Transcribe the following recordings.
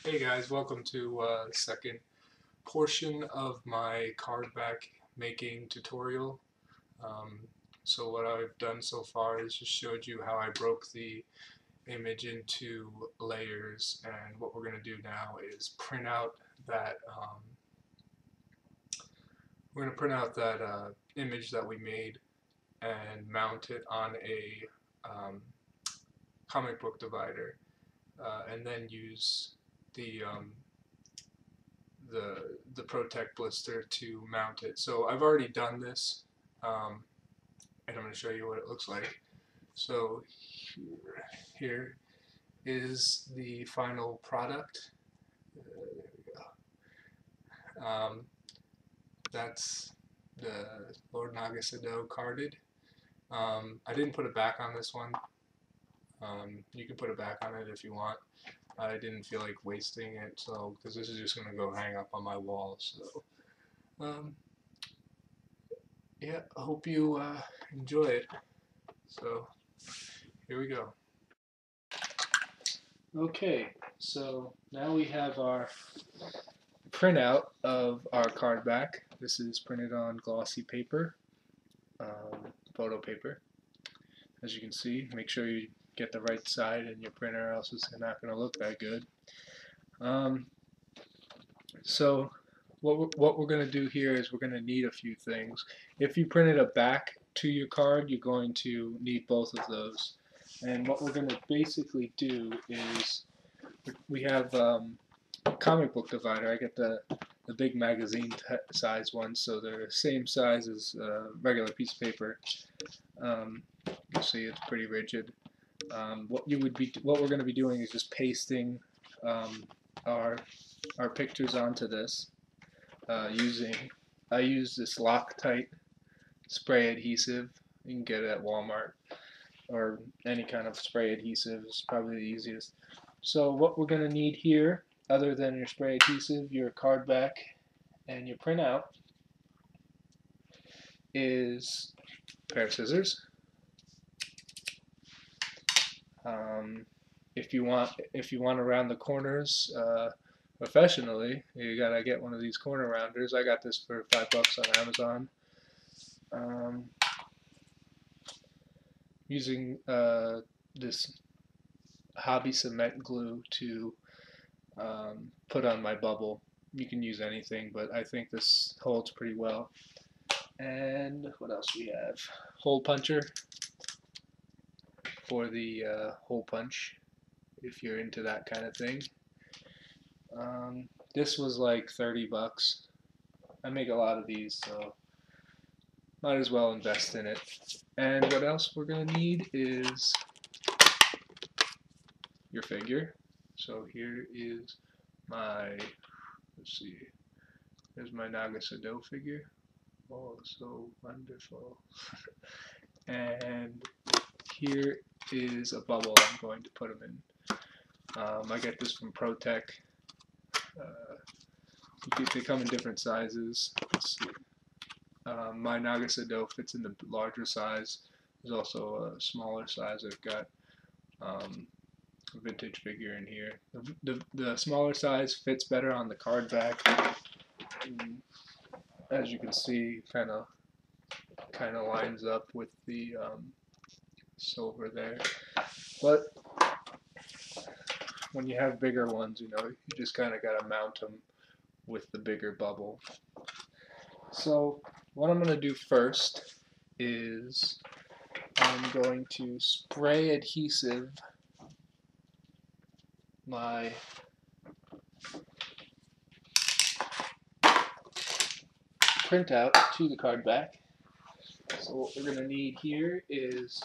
Hey guys, welcome to the second portion of my cardback making tutorial. Um, so what I've done so far is just showed you how I broke the image into layers, and what we're going to do now is print out that we're going to print out that image that we made and mount it on a comic book divider, and then use the the Protect blister to mount it. So I've already done this, and I'm going to show you what it looks like. So here is the final product. There we go. That's the Lord Nagasado carded. I didn't put it back on this one. You can put it back on it if you want. I didn't feel like wasting it, so because this is just going to go hang up on my wall. So yeah, I hope you enjoy it. So here we go. Okay, so now we have our printout of our card back. This is printed on glossy paper, photo paper. As you can see, make sure you get the right side in your printer, or else it's not going to look that good. So what we're going to do here is we're going to need a few things. If you printed a back to your card, you're going to need both of those. And what we're going to basically do is we have a comic book divider. I get the big magazine size one, so they're the same size as a regular piece of paper. You see it's pretty rigid. What we're going to be doing is just pasting our pictures onto this using, I use this Loctite spray adhesive. You can get it at Walmart, or any kind of spray adhesive is probably the easiest. So what we're going to need here, other than your spray adhesive, your card back, and your printout, is a pair of scissors. If you want to round the corners professionally, you gotta get one of these corner rounders. I got this for $5 on Amazon. Using this hobby cement glue to put on my bubble. You can use anything, but I think this holds pretty well. And what else we have? Hole puncher for the hole punch, if you're into that kind of thing. This was like $30. I make a lot of these, so might as well invest in it. And what else we're going to need is your figure. So here is my, let's see, there's my Nagasado figure. Oh, so wonderful. And here is a bubble I'm going to put them in. I get this from Protect. They come in different sizes. Let's see. My Nagasado fits in the larger size. There's also a smaller size. I've got a vintage figure in here. The smaller size fits better on the card back. As you can see, kind of lines up with the silver there. But when you have bigger ones, you just kind of got to mount them with the bigger bubble. So what I'm going to do first is I'm going to spray adhesive my printout to the card back. So what we're going to need here is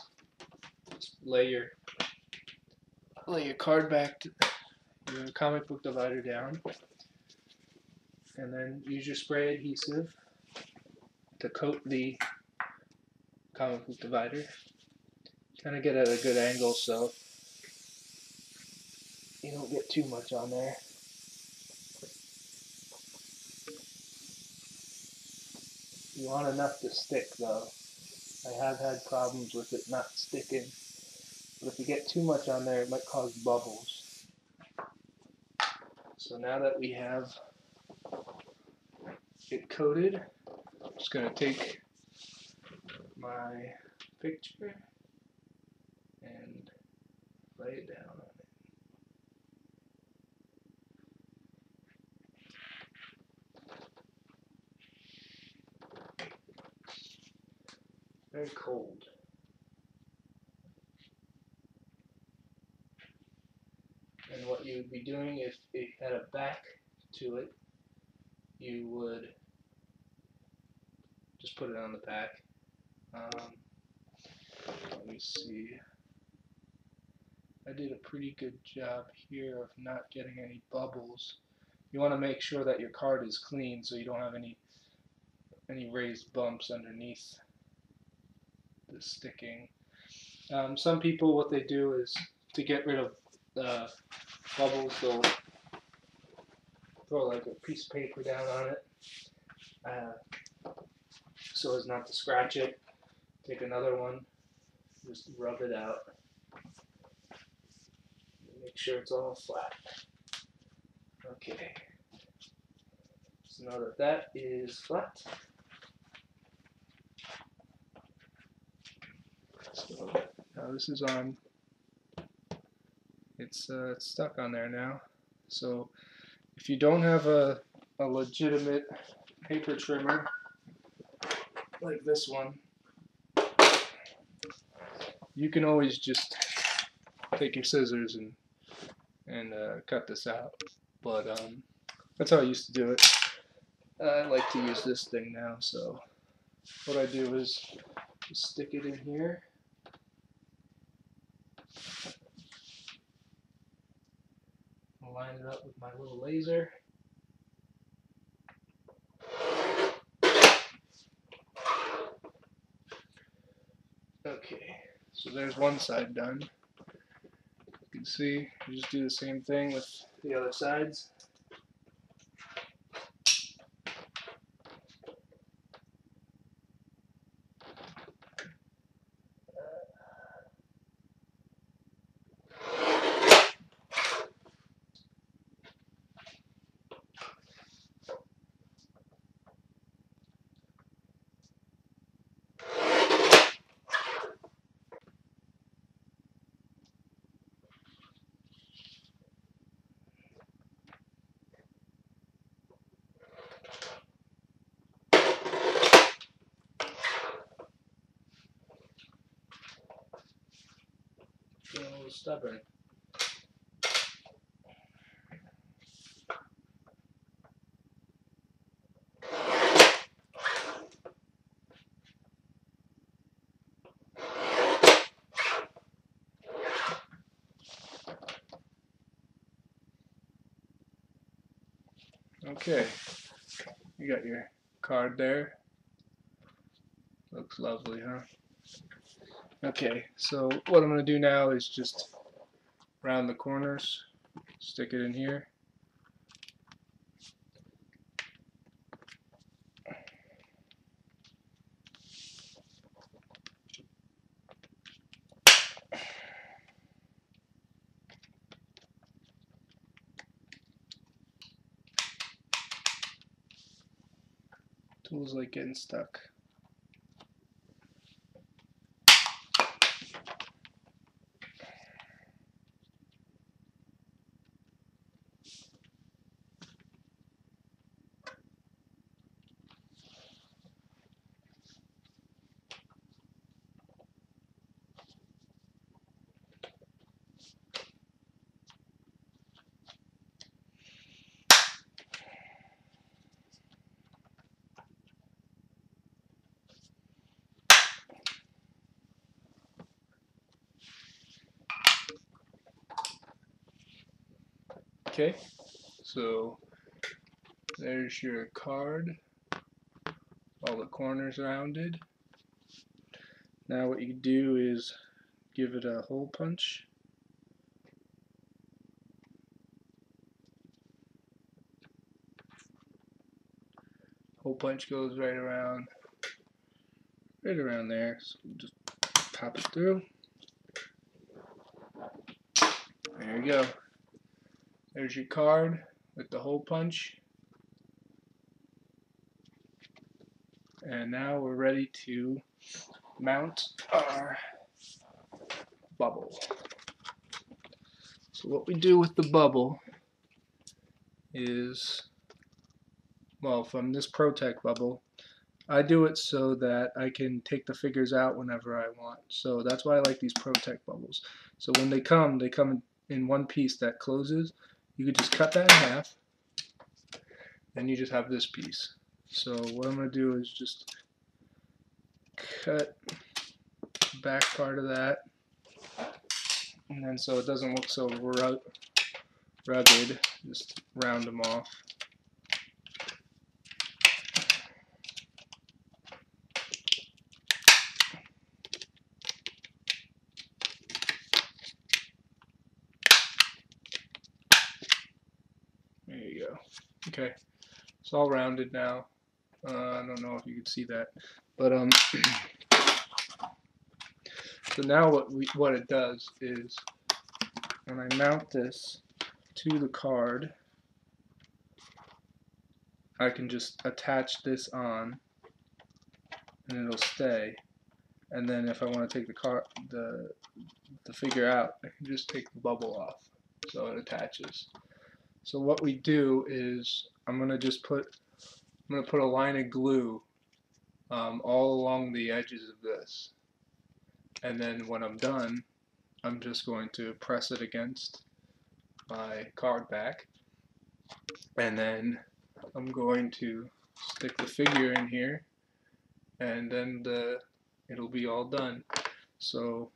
lay your card back, your comic book divider down, and then use your spray adhesive to coat the comic book divider. Kind of get at a good angle so you don't get too much on there. You want enough to stick though. I have had problems with it not sticking, but if you get too much on there, it might cause bubbles. So now that we have it coated, I'm just going to take my picture and lay it down on it. Very cold. And what you would be doing if it had a back to it, you would just put it on the back. Let me see. I did a pretty good job here of not getting any bubbles. You want to make sure that your card is clean so you don't have any raised bumps underneath the sticking. Some people, what they do is to get rid of bubbles, they'll throw like a piece of paper down on it so as not to scratch it. Take another one, just rub it out. Make sure it's all flat. Okay. So now that that is flat, so now this is on. It's stuck on there now. So if you don't have a legitimate paper trimmer like this one, you can always just take your scissors and cut this out. But that's how I used to do it. I like to use this thing now, so what I do is just stick it in here. I'll line it up with my little laser. Okay, so there's one side done. You can see, you just do the same thing with the other sides. Feeling a little stubborn. Okay, you got your card there. Looks lovely, huh? Okay, so what I'm going to do now is just round the corners, stick it in here. Tools like getting stuck. Okay, so there's your card, all the corners rounded. Now what you do is give it a hole punch. Hole punch goes right around there, so we'll just pop it through. There you go. There's your card. with the hole punch. And now we're ready to mount our bubble. So what we do with the bubble is, well, from this Protect bubble, I do it so that I can take the figures out whenever I want. So that's why I like these Protect bubbles. So when they come in one piece that closes. You could just cut that in half, and you just have this piece. So what I'm going to do is just cut the back part of that, and then so it doesn't look so rugged, just round them off. There you go. Okay, it's all rounded now. I don't know if you can see that, but so now what it does is when I mount this to the card, I can just attach this on, and it'll stay. And then if I want to take the figure out, I can just take the bubble off, so it attaches. So what we do is I'm gonna put a line of glue all along the edges of this, and then when I'm done, I'm just going to press it against my Cardback, and then I'm going to stick the figure in here, and then it'll be all done. So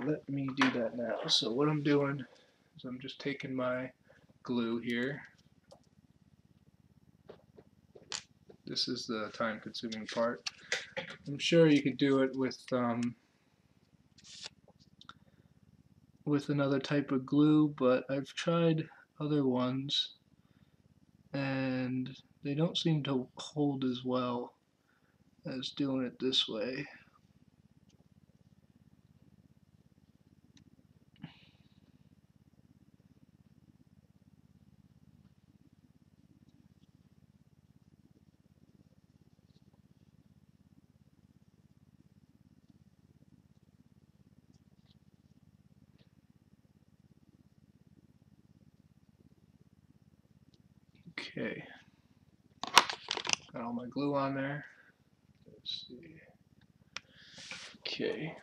let me do that now. So what I'm doing is I'm just taking my glue here. This is the time-consuming part. I'm sure you could do it with another type of glue, but I've tried other ones and they don't seem to hold as well as doing it this way. Okay, got all my glue on there. Let's see. Okay,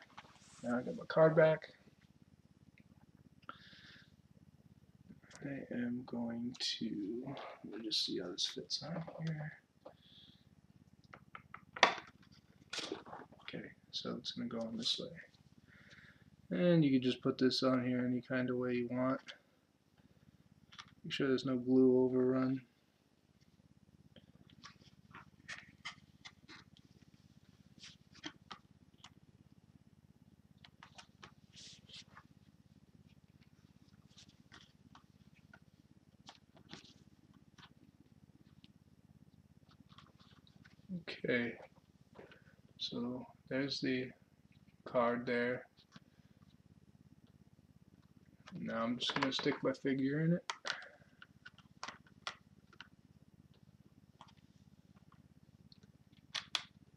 now I got my card back. I am going to, let me just see how this fits on here. Okay, so it's going to go on this way. And you can just put this on here any kind of way you want. Make sure there's no glue overrun. Okay, so there's the card there. Now I'm just going to stick my figure in it.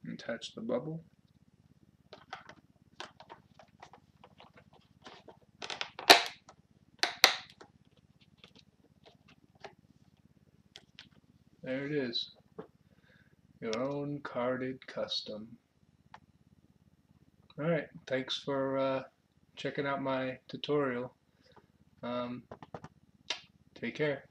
And attach the bubble. There it is. Your own carded custom. Alright, thanks for checking out my tutorial. Take care.